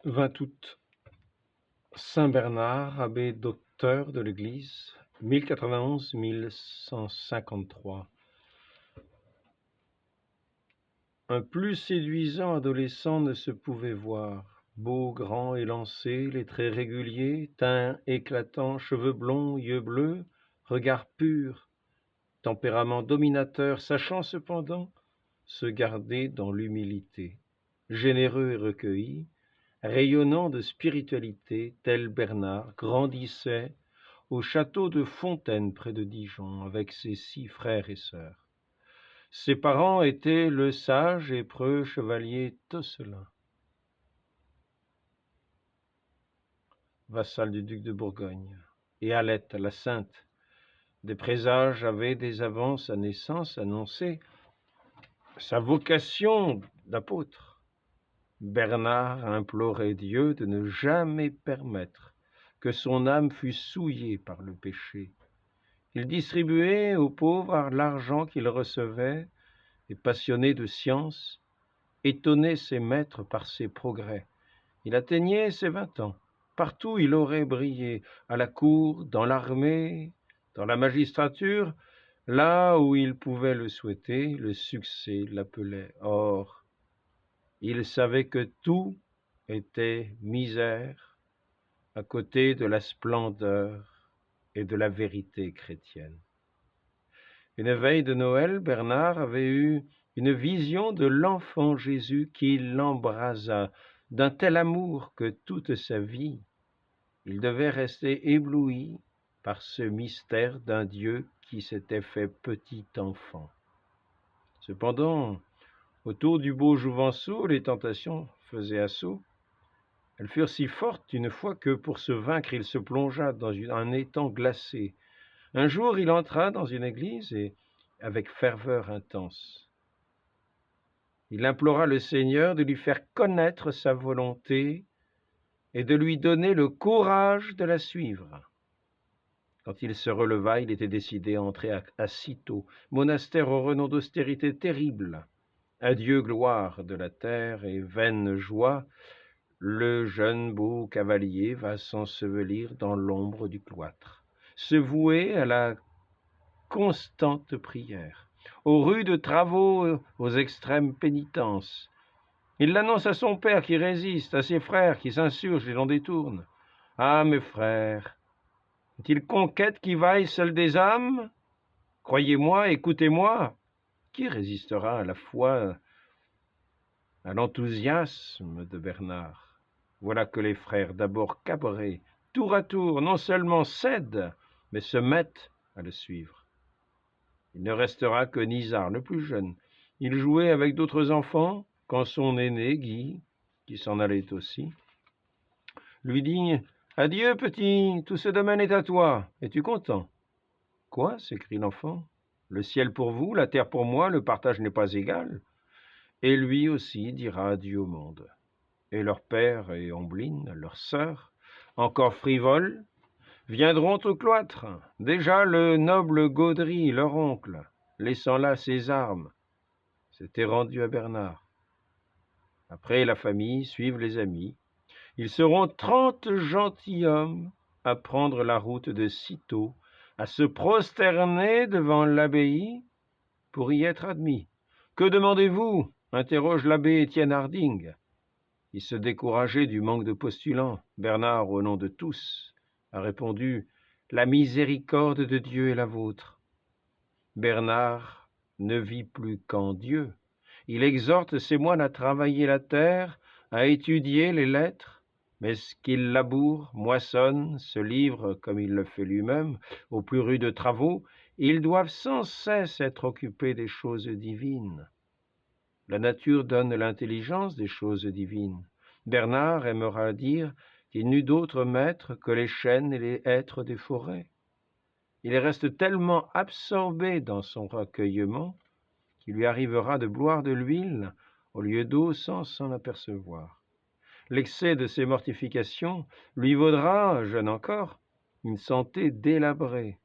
20 août. Saint Bernard, abbé docteur de l'Église, 1091-1153. Un plus séduisant adolescent ne se pouvait voir. Beau, grand, élancé, les traits réguliers, teint éclatant, cheveux blonds, yeux bleus, regard pur, tempérament dominateur, sachant cependant se garder dans l'humilité. Généreux et recueilli, rayonnant de spiritualité, tel Bernard grandissait au château de Fontaine près de Dijon avec ses 6 frères et sœurs. Ses parents étaient le sage et preux chevalier Tosselin, vassal du duc de Bourgogne, et Alette la Sainte. Des présages avaient dès avant sa naissance annoncé sa vocation d'apôtre. Bernard implorait Dieu de ne jamais permettre que son âme fût souillée par le péché. Il distribuait aux pauvres l'argent qu'il recevait et, passionné de science, étonnait ses maîtres par ses progrès. Il atteignait ses 20 ans. Partout il aurait brillé, à la cour, dans l'armée, dans la magistrature, là où il pouvait le souhaiter, le succès l'appelait. Or, il savait que tout était misère à côté de la splendeur et de la vérité chrétienne. Une veille de Noël, Bernard avait eu une vision de l'enfant Jésus qui l'embrasa d'un tel amour que toute sa vie, il devait rester ébloui par ce mystère d'un Dieu qui s'était fait petit enfant. Cependant, autour du beau Jouvenceau, les tentations faisaient assaut. Elles furent si fortes une fois que, pour se vaincre, il se plongea dans un étang glacé. Un jour, il entra dans une église et, avec ferveur intense, il implora le Seigneur de lui faire connaître sa volonté et de lui donner le courage de la suivre. Quand il se releva, il était décidé à entrer à Cîteaux, monastère au renom d'austérité terrible. Adieu gloire de la terre et vaine joie, le jeune beau cavalier va s'ensevelir dans l'ombre du cloître, se vouer à la constante prière, aux rudes travaux, aux extrêmes pénitences. Il l'annonce à son père qui résiste, à ses frères qui s'insurgent et l'en détournent. Ah, mes frères, est-il conquête qui vaille seule des âmes? Croyez-moi, écoutez-moi. Qui résistera à la foi, à l'enthousiasme de Bernard? Voilà que les frères, d'abord cabrés, tour à tour, non seulement cèdent, mais se mettent à le suivre. Il ne restera que Nisard, le plus jeune. Il jouait avec d'autres enfants, quand son aîné, Guy, qui s'en allait aussi, lui dit « Adieu, petit, tout ce domaine est à toi. Es-tu content ?»« Quoi ?» s'écrie l'enfant. « Le ciel pour vous, la terre pour moi, le partage n'est pas égal. » Et lui aussi dira adieu au monde. Et leur père et Ombline, leur sœur, encore frivoles, viendront au cloître. Déjà le noble Gaudry, leur oncle, laissant là ses armes, s'était rendu à Bernard. Après la famille, suivent les amis. Ils seront 30 gentilshommes à prendre la route de Cîteaux, à se prosterner devant l'abbaye pour y être admis. « Que demandez-vous » interroge l'abbé Étienne Harding. Il se décourageait du manque de postulants. Bernard, au nom de tous, a répondu « La miséricorde de Dieu est la vôtre ». Bernard ne vit plus qu'en Dieu. Il exhorte ses moines à travailler la terre, à étudier les lettres, mais ce qu'il laboure, moissonne, se livre, comme il le fait lui-même, aux plus rudes travaux, ils doivent sans cesse être occupés des choses divines. La nature donne l'intelligence des choses divines. Bernard aimera dire qu'il n'eut d'autre maître que les chênes et les hêtres des forêts. Il reste tellement absorbé dans son recueillement qu'il lui arrivera de boire de l'huile au lieu d'eau sans s'en apercevoir. L'excès de ses mortifications lui vaudra, jeune encore, une santé délabrée,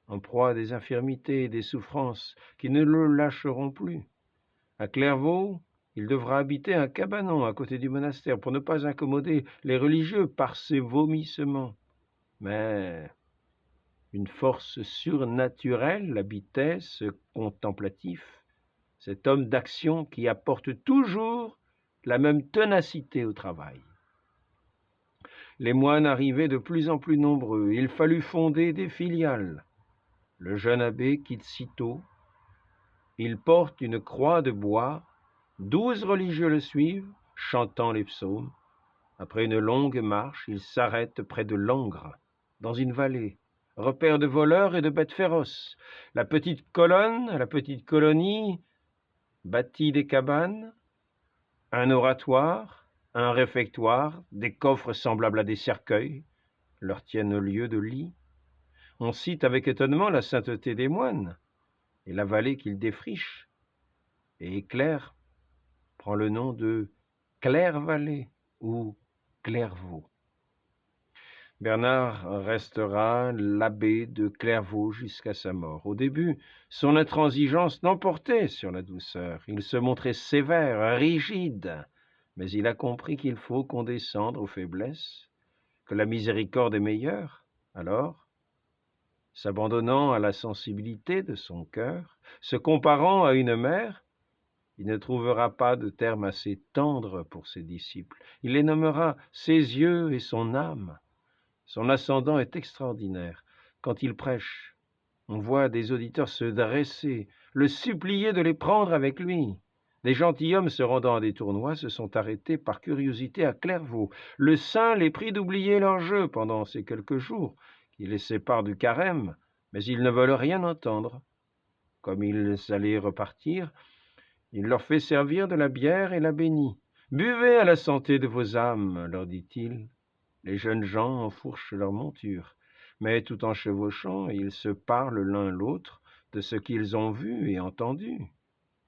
en proie à des infirmités et des souffrances qui ne le lâcheront plus. À Clairvaux, Il devra habiter un cabanon à côté du monastère pour ne pas incommoder les religieux par ses vomissements. Mais une force surnaturelle habitait ce contemplatif, cet homme d'action qui apporte toujours la même ténacité au travail. Les moines arrivaient de plus en plus nombreux. Il fallut fonder des filiales. Le jeune abbé quitte sitôt. Il porte une croix de bois. 12 religieux le suivent, chantant les psaumes. Après une longue marche, il s'arrête près de Langres, dans une vallée, repère de voleurs et de bêtes féroces. La petite colonie, bâtit des cabanes, un oratoire, un réfectoire, des coffres semblables à des cercueils, leur tiennent lieu de lit. On cite avec étonnement la sainteté des moines et la vallée qu'ils défrichent. Et Claire prend le nom de Claire-Vallée ou Clairvaux. Bernard restera l'abbé de Clairvaux jusqu'à sa mort. Au début, son intransigeance l'emportait sur la douceur. Il se montrait sévère, rigide, mais il a compris qu'il faut condescendre aux faiblesses, que la miséricorde est meilleure. Alors, s'abandonnant à la sensibilité de son cœur, se comparant à une mère, il ne trouvera pas de terme assez tendre pour ses disciples. Il les nommera ses yeux et son âme. Son ascendant est extraordinaire. Quand il prêche, on voit des auditeurs se dresser, le supplier de les prendre avec lui. Des gentilshommes se rendant à des tournois se sont arrêtés par curiosité à Clairvaux. Le saint les prie d'oublier leur jeu pendant ces quelques jours qui les séparent du carême, mais ils ne veulent rien entendre. Comme ils allaient repartir, il leur fait servir de la bière et la bénit. « Buvez à la santé de vos âmes, leur dit-il. » Les jeunes gens enfourchent leurs montures, mais tout en chevauchant, ils se parlent l'un l'autre de ce qu'ils ont vu et entendu.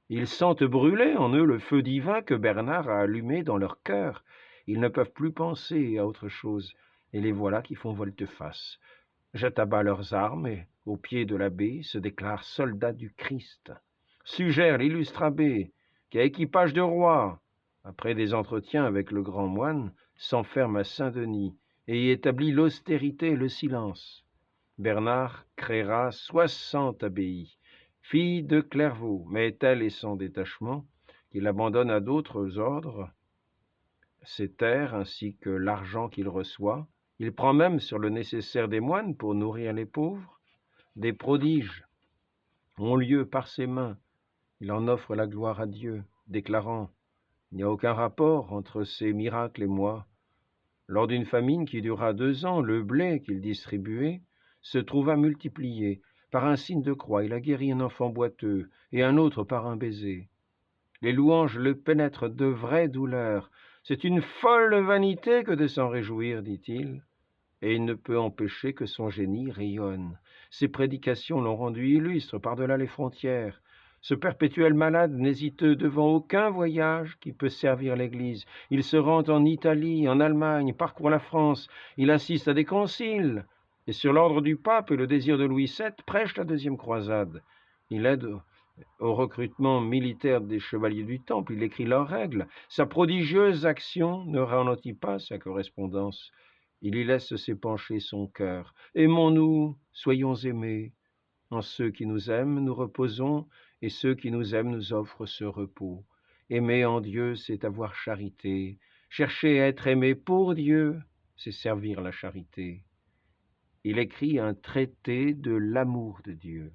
Ils sentent brûler en eux le feu divin que Bernard a allumé dans leur cœur. Ils ne peuvent plus penser à autre chose, et les voilà qui font volte-face, jettent à bas leurs armes et, au pied de l'abbé, se déclarent soldats du Christ. Suggère l'illustre abbé, qui a équipage de roi, après des entretiens avec le grand moine, s'enferme à Saint-Denis et y établit l'austérité et le silence. Bernard créera 60 abbayes, fille de Clairvaux, mais tel est son détachement qu'il abandonne à d'autres ordres ses terres ainsi que l'argent qu'il reçoit. Il prend même sur le nécessaire des moines pour nourrir les pauvres. Des prodiges ont lieu par ses mains. Il en offre la gloire à Dieu, déclarant « Il n'y a aucun rapport entre ces miracles et moi. » Lors d'une famine qui dura 2 ans, le blé qu'il distribuait se trouva multiplié. Par un signe de croix, il a guéri un enfant boiteux et un autre par un baiser. Les louanges le pénètrent de vraies douleurs. C'est une folle vanité que de s'en réjouir, dit-il, et il ne peut empêcher que son génie rayonne. Ses prédications l'ont rendu illustre par-delà les frontières. Ce perpétuel malade n'hésite devant aucun voyage qui peut servir l'Église. Il se rend en Italie, en Allemagne, parcourt la France. Il assiste à des conciles et sur l'ordre du pape et le désir de Louis VII, prêche la deuxième croisade. Il aide au recrutement militaire des chevaliers du Temple. Il écrit leurs règles. Sa prodigieuse action ne ralentit pas sa correspondance. Il y laisse s'épancher son cœur. Aimons-nous, soyons aimés. En ceux qui nous aiment, nous reposons, et ceux qui nous aiment nous offrent ce repos. Aimer en Dieu, c'est avoir charité. Chercher à être aimé pour Dieu, c'est servir la charité. Il écrit un traité de l'amour de Dieu.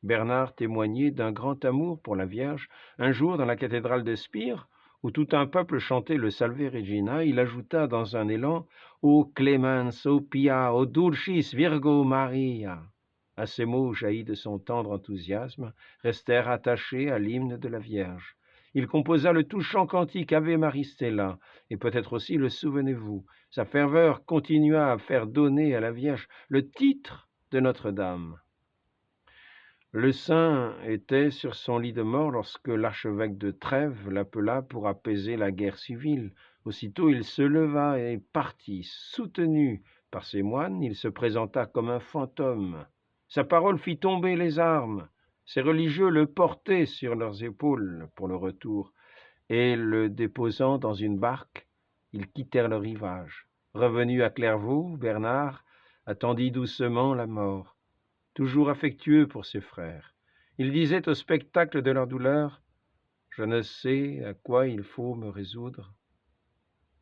Bernard témoignait d'un grand amour pour la Vierge. Un jour, dans la cathédrale de Spire, où tout un peuple chantait le Salve Regina, il ajouta dans un élan « O clemens, o pia, o dulcis Virgo Maria ». À ces mots jaillis de son tendre enthousiasme, restèrent attachés à l'hymne de la Vierge. Il composa le touchant cantique Ave Maristella, et peut-être aussi le Souvenez-vous. Sa ferveur continua à faire donner à la Vierge le titre de Notre-Dame. Le saint était sur son lit de mort lorsque l'archevêque de Trèves l'appela pour apaiser la guerre civile. Aussitôt il se leva et partit. Soutenu par ses moines, il se présenta comme un fantôme. Sa parole fit tomber les armes. Ses religieux le portaient sur leurs épaules pour le retour. et le déposant dans une barque, ils quittèrent le rivage. Revenu à Clairvaux, Bernard attendit doucement la mort, toujours affectueux pour ses frères. Il disait au spectacle de leur douleur: « Je ne sais à quoi il faut me résoudre,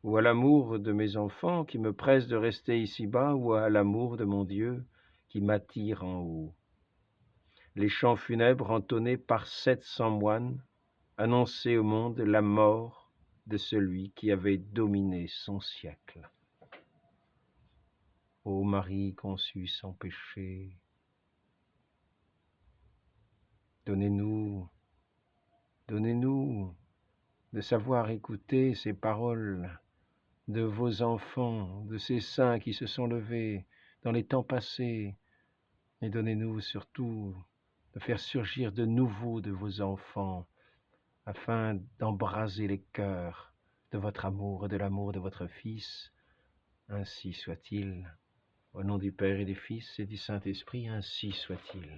ou à l'amour de mes enfants qui me presse de rester ici-bas, ou à l'amour de mon Dieu qui m'attire en haut. » Les chants funèbres entonnés par 700 moines annonçaient au monde la mort de celui qui avait dominé son siècle. Ô Marie conçue sans péché, donnez-nous de savoir écouter ces paroles de vos enfants, de ces saints qui se sont levés dans les temps passés, et donnez-nous surtout de faire surgir de nouveau de vos enfants, afin d'embraser les cœurs de votre amour et de l'amour de votre Fils. Ainsi soit-il. Au nom du Père et du Fils et du Saint-Esprit, ainsi soit-il.